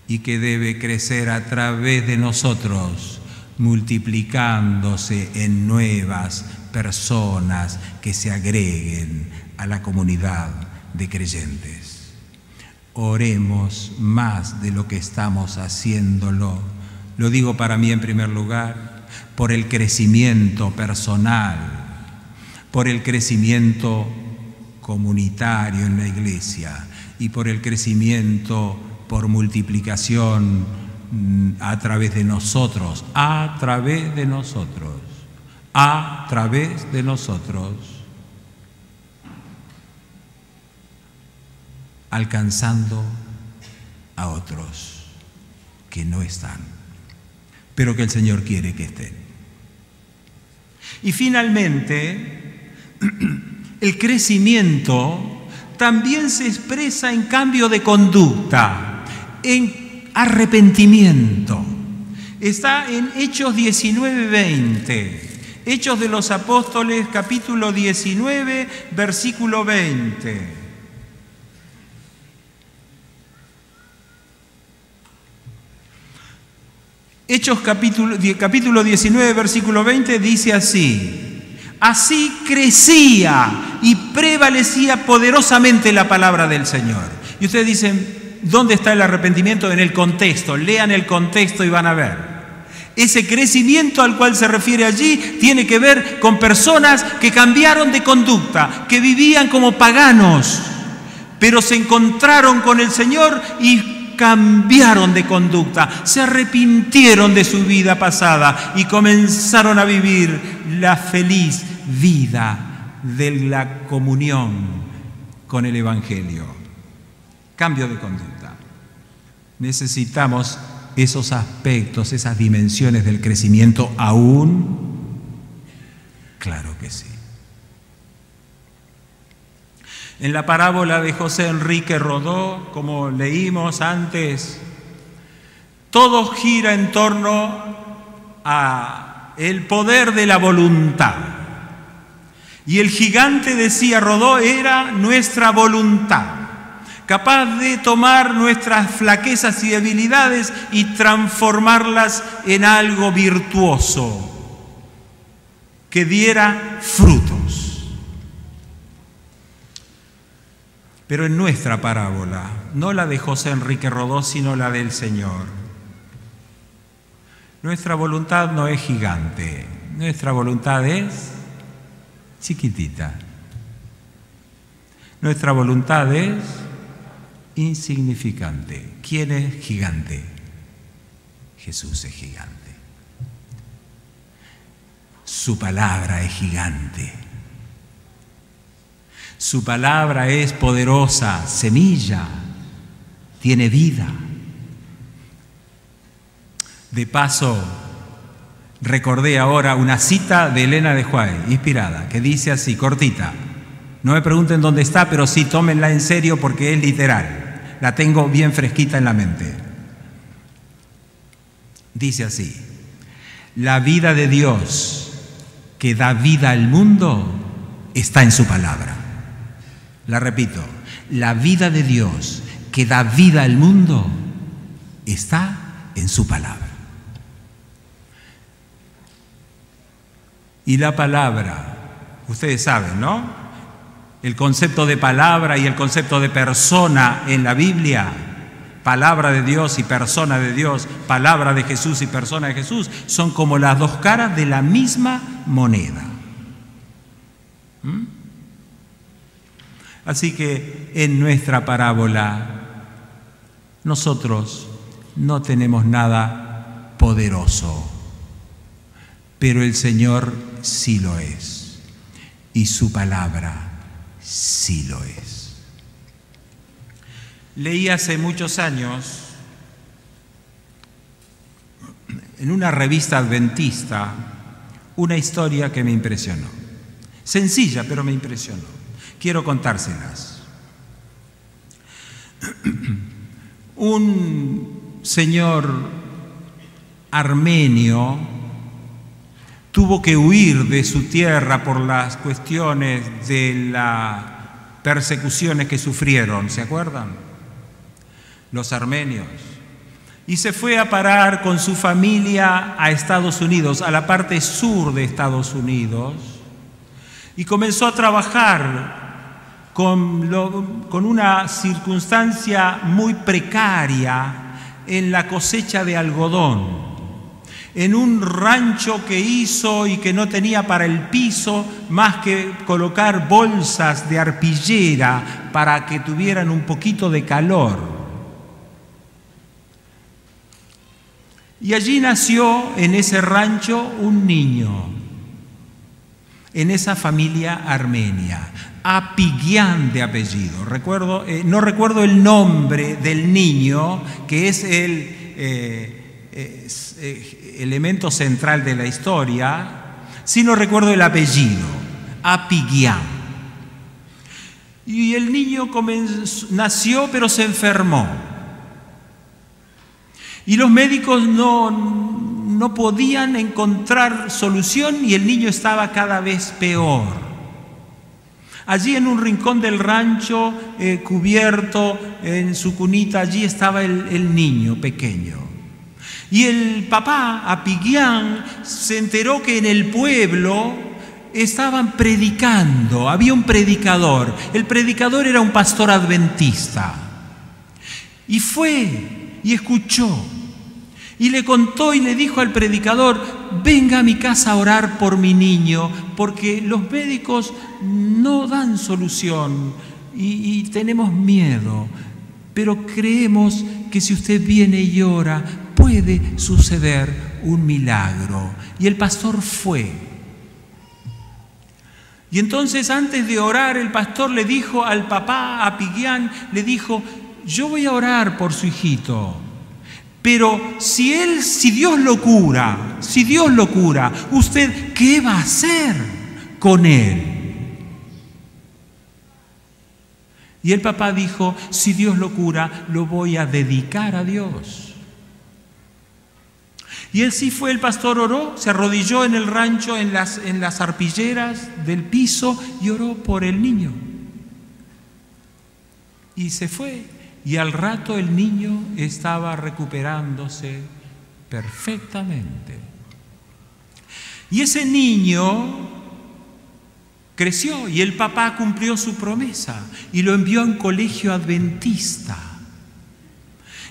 y que debe crecer a través de nosotros, multiplicándose en nuevas personas que se agreguen a la comunidad de creyentes. Oremos más de lo que estamos haciéndolo. Lo digo para mí en primer lugar, por el crecimiento personal, por el crecimiento comunitario en la iglesia y por el crecimiento por multiplicación a través de nosotros, alcanzando a otros que no están, pero que el Señor quiere que estén. Y finalmente, el crecimiento también se expresa en cambio de conducta, en arrepentimiento. Está en Hechos 19:20. Hechos de los Apóstoles, capítulo 19, versículo 20. Hechos capítulo 19, versículo 20 dice así: así crecía y prevalecía poderosamente la palabra del Señor. Y ustedes dicen, ¿dónde está el arrepentimiento? En el contexto. Lean el contexto y van a ver. Ese crecimiento al cual se refiere allí tiene que ver con personas que cambiaron de conducta, que vivían como paganos, pero se encontraron con el Señor y cambiaron de conducta, se arrepintieron de su vida pasada y comenzaron a vivir la feliz vida de la comunión con el Evangelio. Cambio de conducta. Necesitamos esos aspectos, esas dimensiones del crecimiento aún. Claro que sí. En la parábola de José Enrique Rodó, como leímos antes, todo gira en torno a el poder de la voluntad. Y el gigante, decía Rodó, era nuestra voluntad, capaz de tomar nuestras flaquezas y debilidades y transformarlas en algo virtuoso, que diera frutos. Pero en nuestra parábola, no la de José Enrique Rodó, sino la del Señor, nuestra voluntad no es gigante, nuestra voluntad es chiquitita. Nuestra voluntad es insignificante. ¿Quién es gigante? Jesús es gigante. Su palabra es gigante. Su palabra es poderosa, semilla, tiene vida. De paso, recordé ahora una cita de Elena de White, inspirada, que dice así, cortita. No me pregunten dónde está, pero sí, tómenla en serio porque es literal. La tengo bien fresquita en la mente. Dice así: la vida de Dios que da vida al mundo está en su palabra. La repito, la vida de Dios que da vida al mundo está en su palabra. Y la palabra, ustedes saben, ¿no? El concepto de palabra y el concepto de persona en la Biblia, palabra de Dios y persona de Dios, palabra de Jesús y persona de Jesús, son como las dos caras de la misma moneda. Así que en nuestra parábola nosotros no tenemos nada poderoso, pero el Señor sí lo es y su palabra sí lo es. Leí hace muchos años en una revista adventista una historia que me impresionó. Sencilla, pero me impresionó. Quiero contárselas. Un señor armenio tuvo que huir de su tierra por las cuestiones de las persecuciones que sufrieron, ¿se acuerdan? Los armenios. Y se fue a parar con su familia a Estados Unidos, a la parte sur de Estados Unidos, y comenzó a trabajar con una circunstancia muy precaria en la cosecha de algodón. en un rancho que hizo y que no tenía para el piso más que colocar bolsas de arpillera para que tuvieran un poquito de calor. Y allí nació en ese rancho un niño, en esa familia armenia, Apigián de apellido. No recuerdo el nombre del niño, que es el elemento central de la historia, sino recuerdo el apellido, Apigián. Y el niño nació, pero se enfermó. Y los médicos no podían encontrar solución y el niño estaba cada vez peor. Allí en un rincón del rancho, cubierto en su cunita, allí estaba el niño pequeño. Y el papá, Apigián, se enteró que en el pueblo estaban predicando, había un predicador. El predicador era un pastor adventista. Y fue y escuchó. Y le contó y le dijo al predicador: venga a mi casa a orar por mi niño, porque los médicos no dan solución y tenemos miedo, pero creemos que si usted viene y ora, puede suceder un milagro. Y el pastor fue. Y entonces, antes de orar, el pastor le dijo al papá, Apigián, le dijo: yo voy a orar por su hijito, pero si Dios lo cura, ¿usted qué va a hacer con él? Y el papá dijo: si Dios lo cura, lo voy a dedicar a Dios. Y así fue. El pastor oró, se arrodilló en el rancho, en las arpilleras del piso, y oró por el niño. Y se fue. Y al rato el niño estaba recuperándose perfectamente. Y ese niño creció y el papá cumplió su promesa y lo envió a un colegio adventista.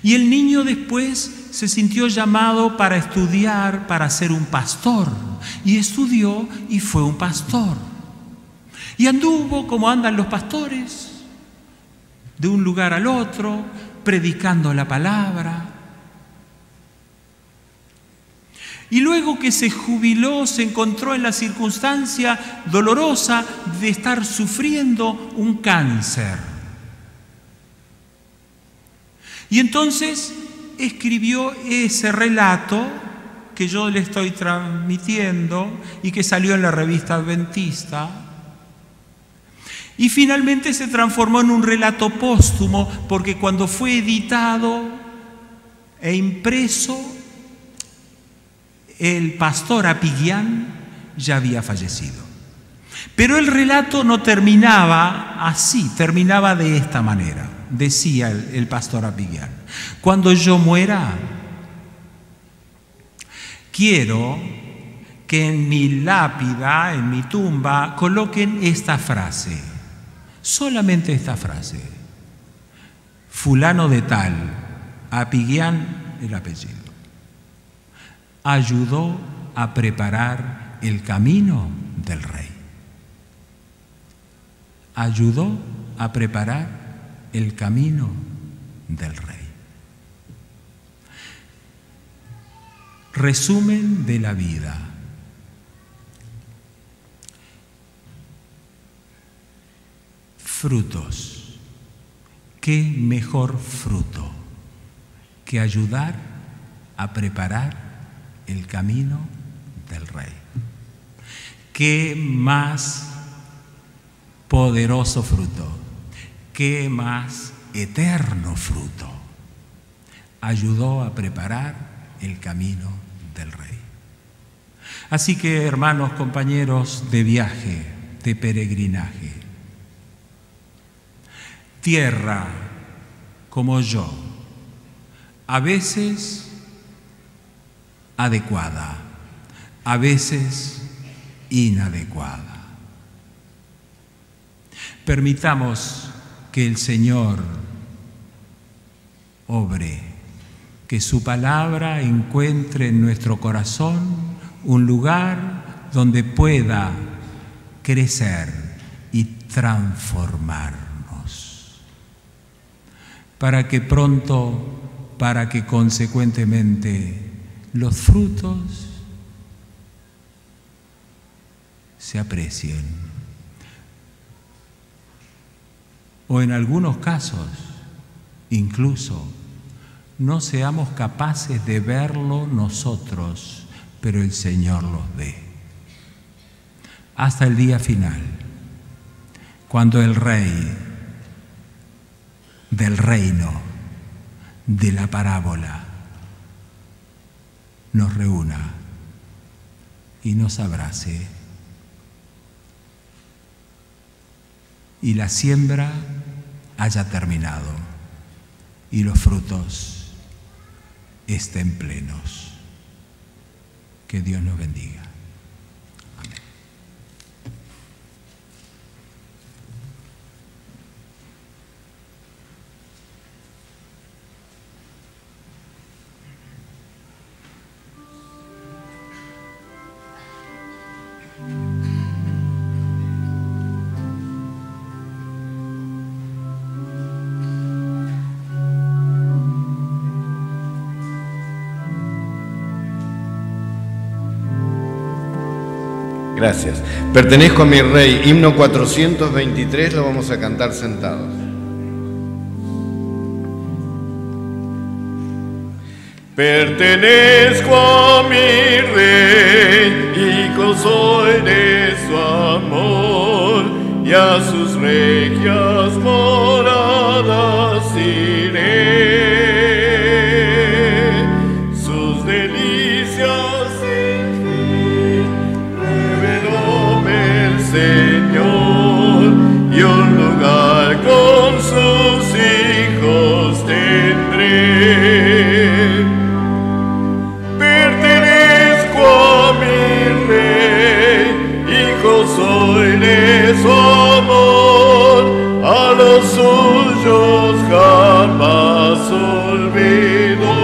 Y el niño después se sintió llamado para estudiar, para ser un pastor. Y estudió y fue un pastor. Y anduvo como andan los pastores, de un lugar al otro, predicando la palabra. Y luego que se jubiló, se encontró en la circunstancia dolorosa de estar sufriendo un cáncer. Y entonces escribió ese relato que yo le estoy transmitiendo y que salió en la revista Adventista. Y finalmente se transformó en un relato póstumo, porque cuando fue editado e impreso, el pastor Apigián ya había fallecido. Pero el relato no terminaba así, terminaba de esta manera. Decía el pastor Apigián: cuando yo muera, quiero que en mi lápida, en mi tumba, coloquen esta frase, solamente esta frase: fulano de tal, Apigián el apellido, ayudó a preparar el camino del rey. Ayudó a preparar el camino del rey. Resumen de la vida. Frutos. ¿Qué mejor fruto que ayudar a preparar el camino del rey? ¿Qué más poderoso fruto? ¿Qué más eterno fruto? Ayudó a preparar el camino del rey. Así que, hermanos, compañeros de viaje, de peregrinaje, tierra como yo, a veces adecuada, a veces inadecuada. Permitamos que el Señor obre, que su palabra encuentre en nuestro corazón un lugar donde pueda crecer y transformarnos, para que pronto, para que consecuentemente los frutos se aprecien, o en algunos casos incluso no seamos capaces de verlo nosotros, pero el Señor los ve. Hasta el día final, cuando el Rey del reino de la parábola nos reúna y nos abrace, y la siembra haya terminado y los frutos estén plenos. Que Dios nos bendiga. Amén. Gracias. Pertenezco a mi Rey, himno 423, lo vamos a cantar sentados. Pertenezco a mi Rey, hijo soy de su amor, y a sus regias moradas iré. Sus delicias sin fin revelóme el Señor, y un lugar con sus hijos tendré. Soy de su amor, a los suyos jamás olvidó.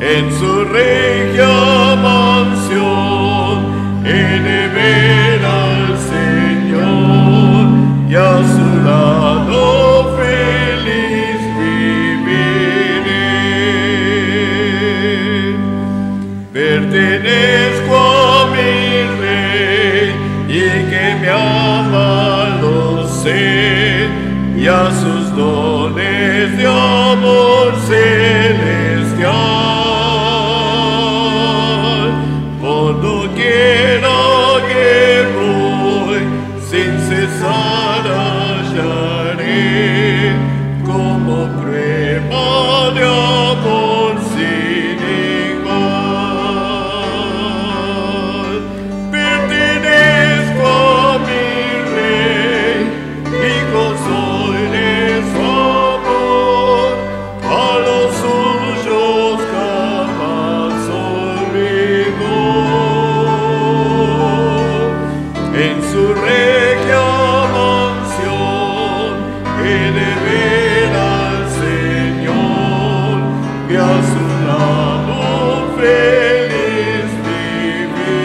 En su regia mansión he de ver al Señor, y a su lado feliz viviré. Pertenezco a mi Rey, y que me ama lo sé, y a sus dones de amor celestial. Por doquiera que voy, sin cesar hallaré como prueba de amor sin igual. Pertenezco a mi Rey, hijo soy de su amor, a los suyos jamás olvidó. En su regia mansión he de ver al Señor, y a su lado feliz viviré.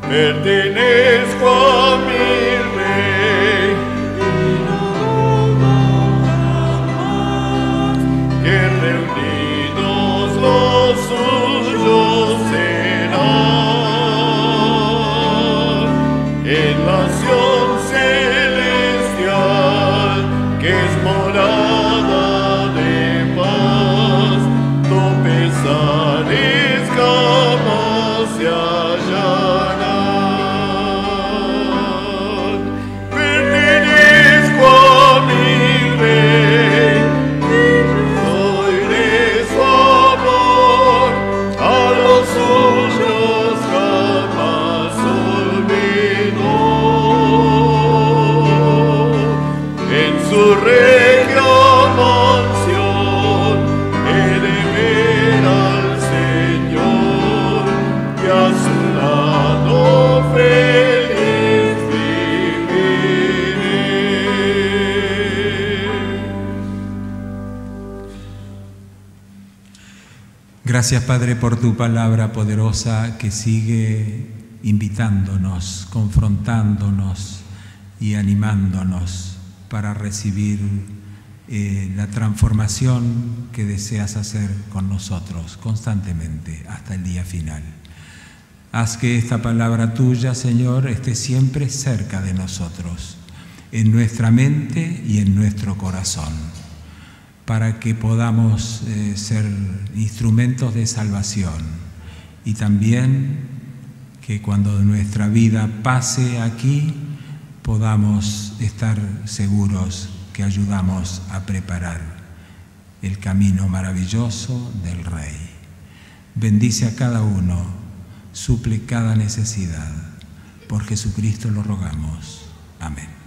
Pertenezco a mi Rey, que reunidos los suyos serán en nación celestial, que es morada de paz, tropezares jamás se hallarán. Pertenezco a mi Rey, soy de Gracias, Padre, por tu palabra poderosa que sigue invitándonos, confrontándonos y animándonos para recibir la transformación que deseas hacer con nosotros constantemente hasta el día final. Haz que esta palabra tuya, Señor, esté siempre cerca de nosotros, en nuestra mente y en nuestro corazón, para que podamos ser instrumentos de salvación y también que cuando nuestra vida pase aquí podamos estar seguros que ayudamos a preparar el camino maravilloso del Rey. Bendice a cada uno, suple cada necesidad. Por Jesucristo lo rogamos. Amén.